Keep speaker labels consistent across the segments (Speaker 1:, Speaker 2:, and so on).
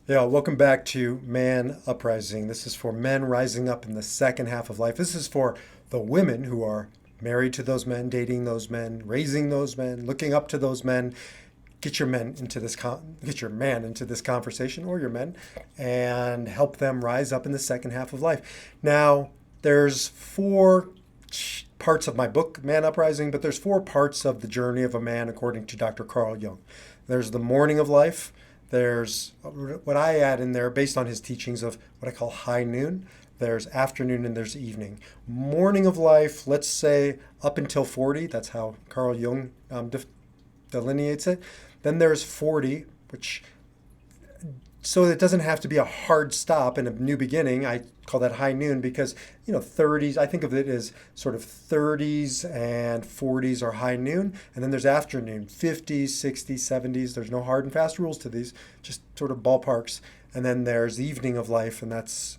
Speaker 1: Yeah, welcome back to Man Uprising. This is for men rising up in the second half of life. This is for the women who are married to those men, dating those men, raising those men, looking up to those men. Get your man into this conversation, or your men, and help them rise up in the second half of life. Now, there's four parts of my book, Man Uprising, but there's four parts of the journey of a man according to Dr. Carl Jung. There's the morning of life. There's what I add in there based on his teachings of what I call high noon. There's afternoon and there's evening. Morning of life, let's say up until 40. That's how Carl Jung delineates it. Then there's 40, which so it doesn't have to be a hard stop and a new beginning. I call that high noon because, 30s, I think of it as sort of 30s and 40s are high noon. And then there's afternoon, 50s, 60s, 70s. There's no hard and fast rules to these, just sort of ballparks. And then there's evening of life, and that's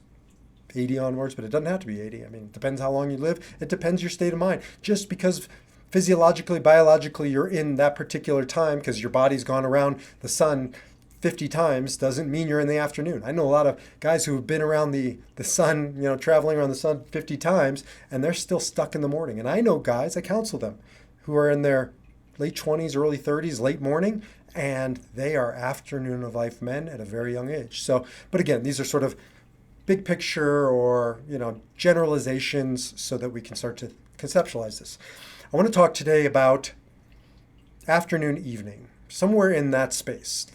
Speaker 1: 80 onwards, but it doesn't have to be 80. I mean, it depends how long you live. It depends your state of mind. Just because physiologically, biologically, you're in that particular time because your body's gone around the sun 50 times doesn't mean you're in the afternoon. I know a lot of guys who have been around the sun, traveling around the sun 50 times, and they're still stuck in the morning. And I know guys, I counsel them, who are in their late 20s, early 30s, late morning, and they are afternoon of life men at a very young age. So, but again, these are sort of big picture or, generalizations so that we can start to conceptualize this. I want to talk today about afternoon, evening, somewhere in that space.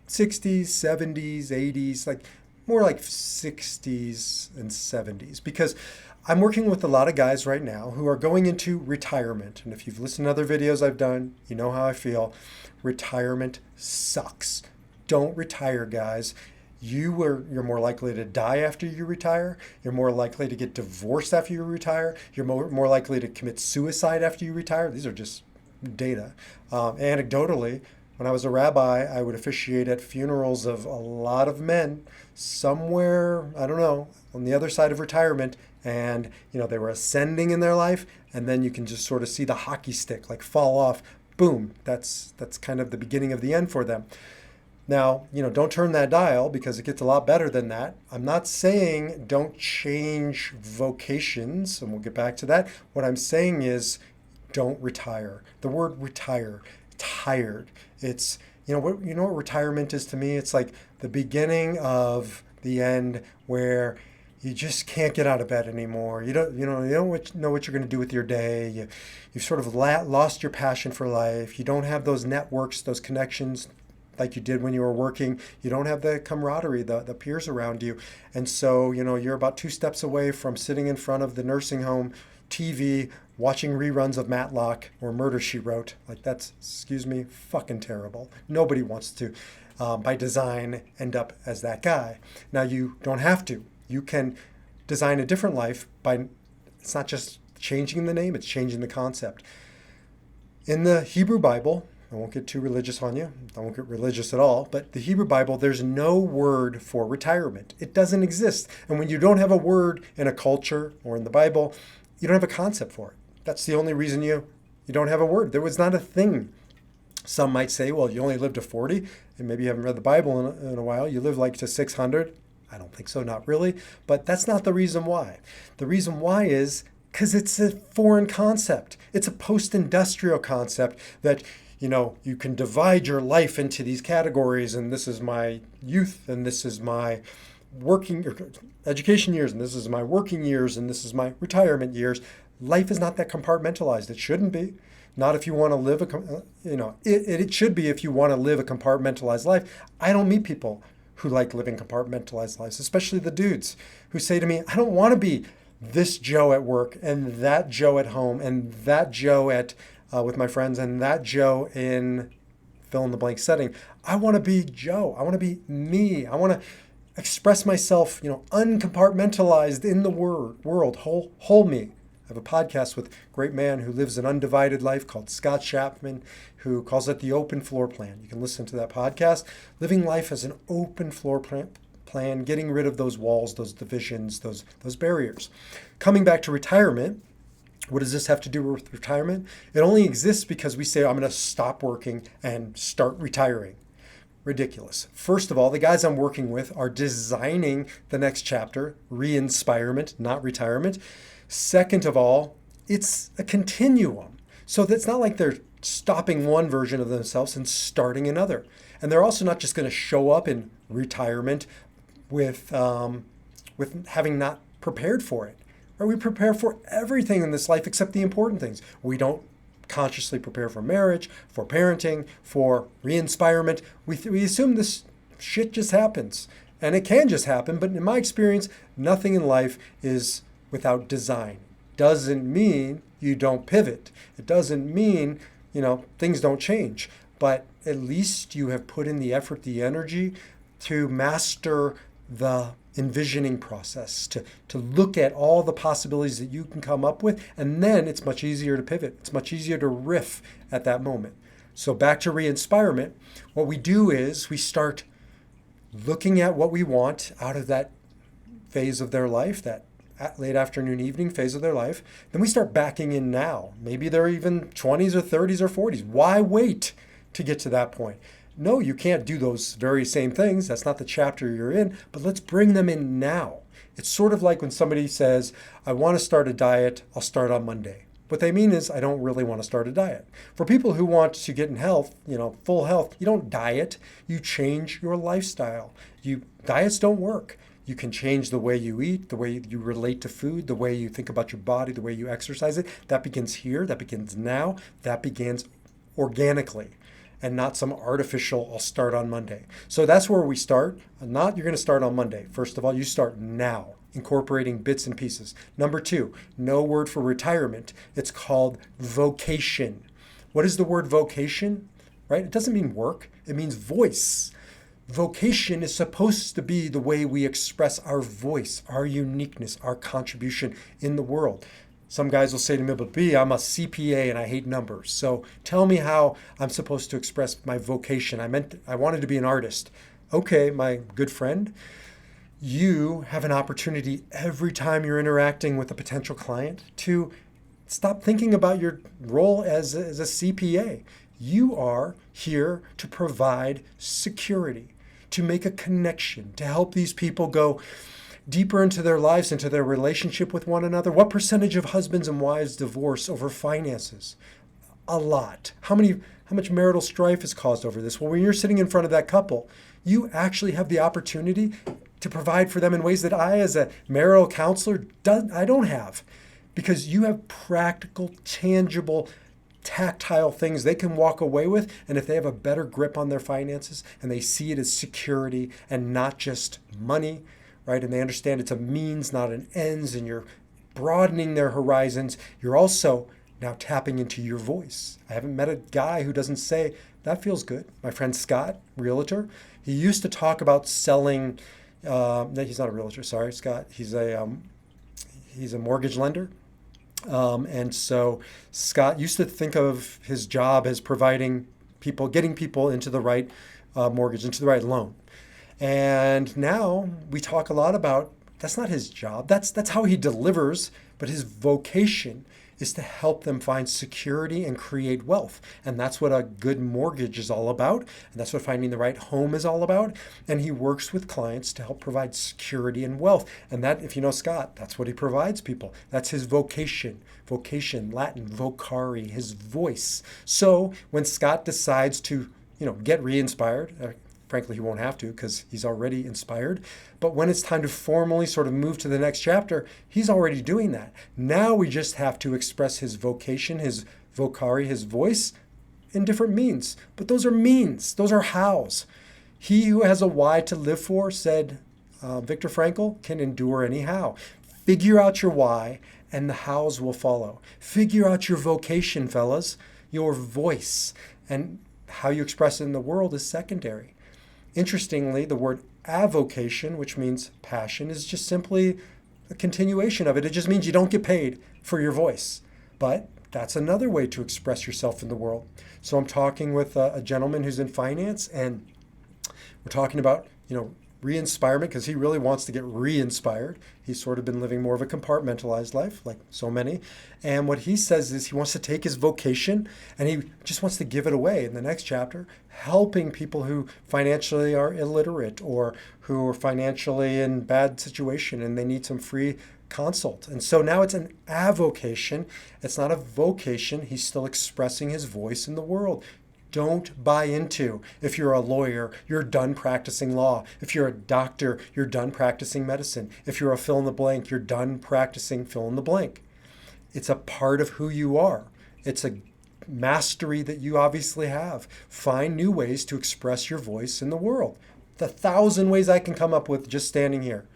Speaker 1: 60s, 70s, 80s, more like 60s and 70s, because I'm working with a lot of guys right now who are going into retirement. And if you've listened to other videos I've done, you know how I feel. Retirement sucks. Don't retire, guys. You're more likely to die after you retire. You're more likely to get divorced after you retire. You're more likely to commit suicide after you retire. These are just data. Anecdotally, when I was a rabbi, I would officiate at funerals of a lot of men somewhere, I don't know, on the other side of retirement. And, they were ascending in their life. And then you can just sort of see the hockey stick fall off. Boom. That's kind of the beginning of the end for them. Now, don't turn that dial because it gets a lot better than that. I'm not saying don't change vocations, and we'll get back to that. What I'm saying is don't retire. The word retire, tired. It's, what retirement is to me? It's like the beginning of the end where you just can't get out of bed anymore. You don't know what you're going to do with your day. You've sort of lost your passion for life. You don't have those networks, those connections like you did when you were working. You don't have the camaraderie, the peers around you. And so, you're about 2 steps away from sitting in front of the nursing home TV, watching reruns of Matlock or Murder, She Wrote. That's, fucking terrible. Nobody wants to, by design, end up as that guy. Now, you don't have to. You can design a different life it's not just changing the name, it's changing the concept. In the Hebrew Bible, I won't get too religious on you. I won't get religious at all. But the Hebrew Bible, there's no word for retirement. It doesn't exist. And when you don't have a word in a culture or in the Bible, you don't have a concept for it. That's the only reason you don't have a word. There was not a thing. Some might say, well, you only live to 40, and maybe you haven't read the Bible in a while. You live to 600. I don't think so, not really. But that's not the reason why. The reason why is because it's a foreign concept. It's a post-industrial concept that you can divide your life into these categories, and this is my youth, and this is my working education years, and this is my working years, and this is my retirement years. Life is not that compartmentalized. It shouldn't be. Not if you want to live it should be if you want to live a compartmentalized life. I don't meet people who like living compartmentalized lives, especially the dudes who say to me, I don't want to be this Joe at work and that Joe at home and that Joe with my friends and that Joe in fill in the blank setting. I want to be Joe. I want to be me. I want to express myself, uncompartmentalized in the world, whole me. I have a podcast with a great man who lives an undivided life called Scott Chapman, who calls it the open floor plan. You can listen to that podcast. Living life as an open floor plan, getting rid of those walls, those divisions, those barriers. Coming back to retirement, what does this have to do with retirement? It only exists because we say, I'm going to stop working and start retiring. ridiculous. First of all, the guys I'm working with are designing the next chapter, Re-inspirement, not retirement. Second of all, it's a continuum. So that's not like they're stopping one version of themselves and starting another. And they're also not just going to show up in retirement with having not prepared for it. Right? We prepare for everything in this life except the important things. We don't consciously prepare for marriage, for parenting, for re-inspirement. We assume this shit just happens. And it can just happen, but in my experience, nothing in life is without design. Doesn't mean you don't pivot. It doesn't mean, things don't change. But at least you have put in the effort, the energy to master the envisioning process, to look at all the possibilities that you can come up with, and then it's much easier to pivot. It's much easier to riff at that moment. So back to re-inspirement, what we do is we start looking at what we want out of that phase of their life, that late afternoon, evening phase of their life. Then we start backing in now. Maybe they're even 20s or 30s or 40s. Why wait to get to that point? No, you can't do those very same things. That's not the chapter you're in, but let's bring them in now. It's sort of like when somebody says, I want to start a diet, I'll start on Monday. What they mean is, I don't really want to start a diet. For people who want to get in health, full health, you don't diet, you change your lifestyle. Diets don't work. You can change the way you eat, the way you relate to food, the way you think about your body, the way you exercise it. That begins here, that begins now, that begins organically. And not some artificial, I'll start on Monday. So that's where we start. Not you're going to start on Monday. First of all, you start now, incorporating bits and pieces. Number 2, no word for retirement. It's called vocation. What is the word vocation? Right? It doesn't mean work. It means voice. Vocation is supposed to be the way we express our voice, our uniqueness, our contribution in the world. Some guys will say to me, but I'm a CPA and I hate numbers. So tell me how I'm supposed to express my vocation. I wanted to be an artist. Okay, my good friend, you have an opportunity every time you're interacting with a potential client to stop thinking about your role as a CPA. You are here to provide security, to make a connection, to help these people go deeper into their lives, into their relationship with one another. What percentage of husbands and wives divorce over finances? A lot. How much marital strife is caused over this? Well, when you're sitting in front of that couple, you actually have the opportunity to provide for them in ways that I, as a marital counselor, I don't have. Because you have practical, tangible, tactile things they can walk away with. And if they have a better grip on their finances and they see it as security and not just money, right? And they understand it's a means, not an ends, and you're broadening their horizons. You're also now tapping into your voice. I haven't met a guy who doesn't say, that feels good. My friend Scott, realtor, he used to talk about selling, no, he's not a realtor, sorry, Scott. He's a mortgage lender. And so Scott used to think of his job as getting people into the right mortgage, into the right loan. And now we talk a lot about, that's not his job. That's how he delivers, but his vocation is to help them find security and create wealth. And that's what a good mortgage is all about. And that's what finding the right home is all about. And he works with clients to help provide security and wealth. And that, if you know Scott, that's what he provides people. That's his vocation. Vocation, Latin, vocare, his voice. So when Scott decides to, get re-inspired, frankly, he won't have to because he's already inspired. But when it's time to formally sort of move to the next chapter, he's already doing that. Now we just have to express his vocation, his vocare, his voice in different means. But those are means. Those are hows. He who has a why to live for, said Viktor Frankl, can endure anyhow. Figure out your why and the hows will follow. Figure out your vocation, fellas, your voice. And how you express it in the world is secondary. Interestingly, the word avocation, which means passion, is just simply a continuation of it. It just means you don't get paid for your voice. But that's another way to express yourself in the world. So I'm talking with a gentleman who's in finance, and we're talking about, Re-inspireMEnt because he really wants to get re-inspired. He's sort of been living more of a compartmentalized life, like so many. And what he says is he wants to take his vocation and he just wants to give it away in the next chapter, helping people who financially are illiterate or who are financially in bad situation and they need some free consult. And so now it's an avocation. It's not a vocation. He's still expressing his voice in the world. Don't buy into, if you're a lawyer, you're done practicing law. If you're a doctor, you're done practicing medicine. If you're a fill in the blank, you're done practicing fill in the blank. It's a part of who you are. It's a mastery that you obviously have. Find new ways to express your voice in the world. The 1,000 ways I can come up with just standing here.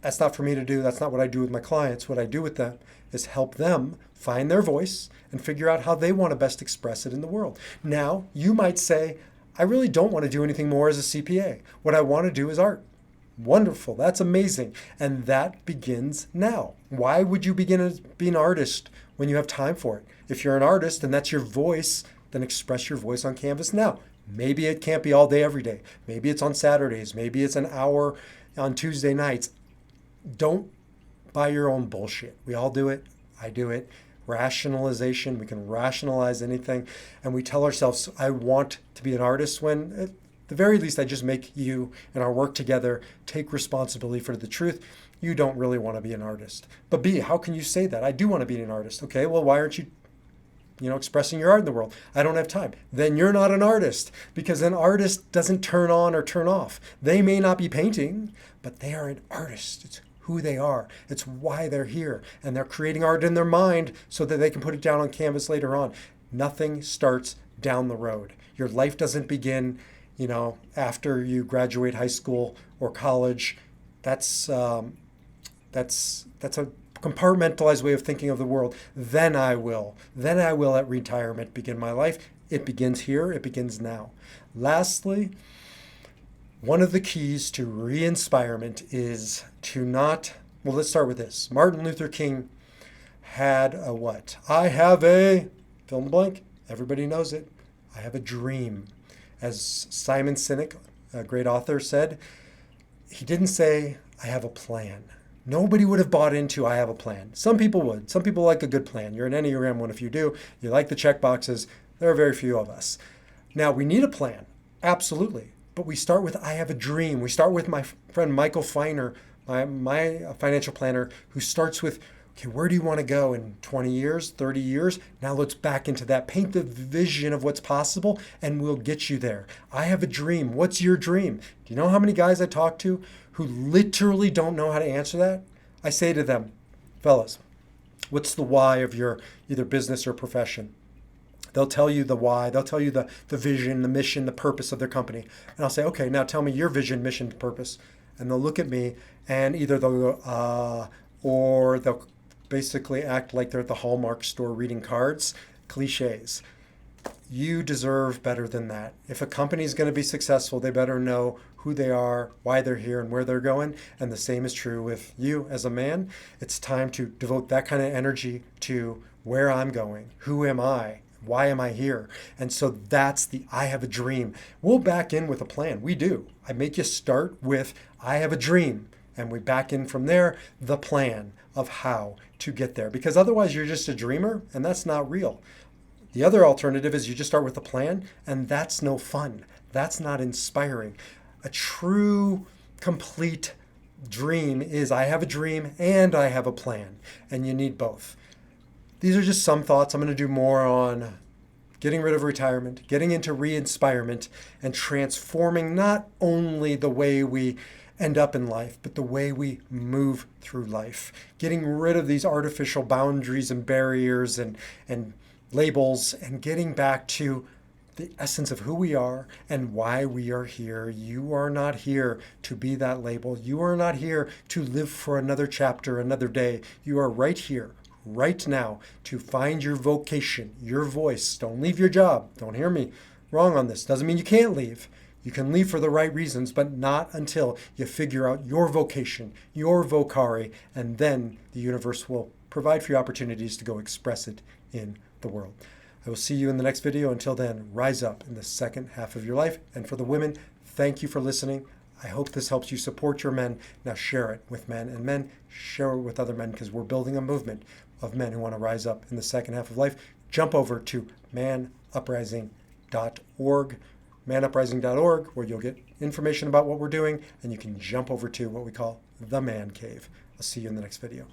Speaker 1: That's not for me to do. That's not what I do with my clients. What I do with them is help them find their voice and figure out how they want to best express it in the world. Now, you might say, I really don't want to do anything more as a CPA. What I want to do is art. Wonderful. That's amazing. And that begins now. Why would you begin to be an artist when you have time for it? If you're an artist and that's your voice, then express your voice on canvas now. Maybe it can't be all day, every day. Maybe it's on Saturdays. Maybe it's an hour on Tuesday nights. Don't buy your own bullshit. We all do it. I do it. Rationalization. We can rationalize anything. And we tell ourselves, I want to be an artist, when at the very least, I just make you and our work together take responsibility for the truth. You don't really want to be an artist. But B, how can you say that? I do want to be an artist. Okay, well, why aren't you expressing your art in the world? I don't have time. Then you're not an artist, because an artist doesn't turn on or turn off. They may not be painting, but they are an artist. It's who they are. It's why they're here. And they're creating art in their mind so that they can put it down on canvas later on. Nothing starts down the road. Your life doesn't begin, after you graduate high school or college. That's a compartmentalized way of thinking of the world. Then I will at retirement begin my life. It begins here. It begins now. Lastly, one of the keys to re-inspirement is to not, let's start with this. Martin Luther King had a what? I have a, fill in the blank, everybody knows it. I have a dream. As Simon Sinek, a great author, said, he didn't say, I have a plan. Nobody would have bought into I have a plan. Some people would. Some people like a good plan. You're an Enneagram 1 if you do. You like the check boxes. There are very few of us. Now, we need a plan. Absolutely. But we start with I have a dream. We start with my friend Michael Feiner, my financial planner, who starts with, okay, where do you want to go in 20 years, 30 years? Now let's back into that. Paint the vision of what's possible, and we'll get you there. I have a dream. What's your dream? Do you know how many guys I talk to who literally don't know how to answer that? I say to them, fellas, what's the why of your either business or profession? They'll tell you the why. They'll tell you the vision, the mission, the purpose of their company. And I'll say, okay, now tell me your vision, mission, purpose. And they'll look at me and either they'll go, or they'll basically act like they're at the Hallmark store reading cards, cliches. You deserve better than that. If a company is going to be successful, they better know who they are, why they're here, and where they're going. And the same is true with you as a man. It's time to devote that kind of energy to where I'm going. Who am I? Why am I here? And so that's the I have a dream. We'll back in with a plan. We do. I make you start with I have a dream. And we back in from there, the plan of how to get there. Because otherwise you're just a dreamer, and that's not real. The other alternative is you just start with a plan, and that's no fun. That's not inspiring. A true, complete dream is I have a dream and I have a plan. And you need both. These are just some thoughts. I'm going to do more on getting rid of retirement, getting into re-inspirement, and transforming not only the way we end up in life, but the way we move through life. Getting rid of these artificial boundaries and barriers and labels, and getting back to the essence of who we are and why we are here. You are not here to be that label. You are not here to live for another chapter, another day. You are right here, right now, to find your vocation, your voice. Don't leave your job. Don't hear me wrong on this. Doesn't mean you can't leave. You can leave for the right reasons, but not until you figure out your vocation, your vocari, and then the universe will provide for you opportunities to go express it in the world. I will see you in the next video. Until then, rise up in the second half of your life. And for the women, thank you for listening. I hope this helps you support your men. Now share it with men, and men, share it with other men, because we're building a movement of men who want to rise up in the second half of life. Jump over to manuprising.org, manuprising.org, where you'll get information about what we're doing, and you can jump over to what we call the Man Cave. I'll see you in the next video.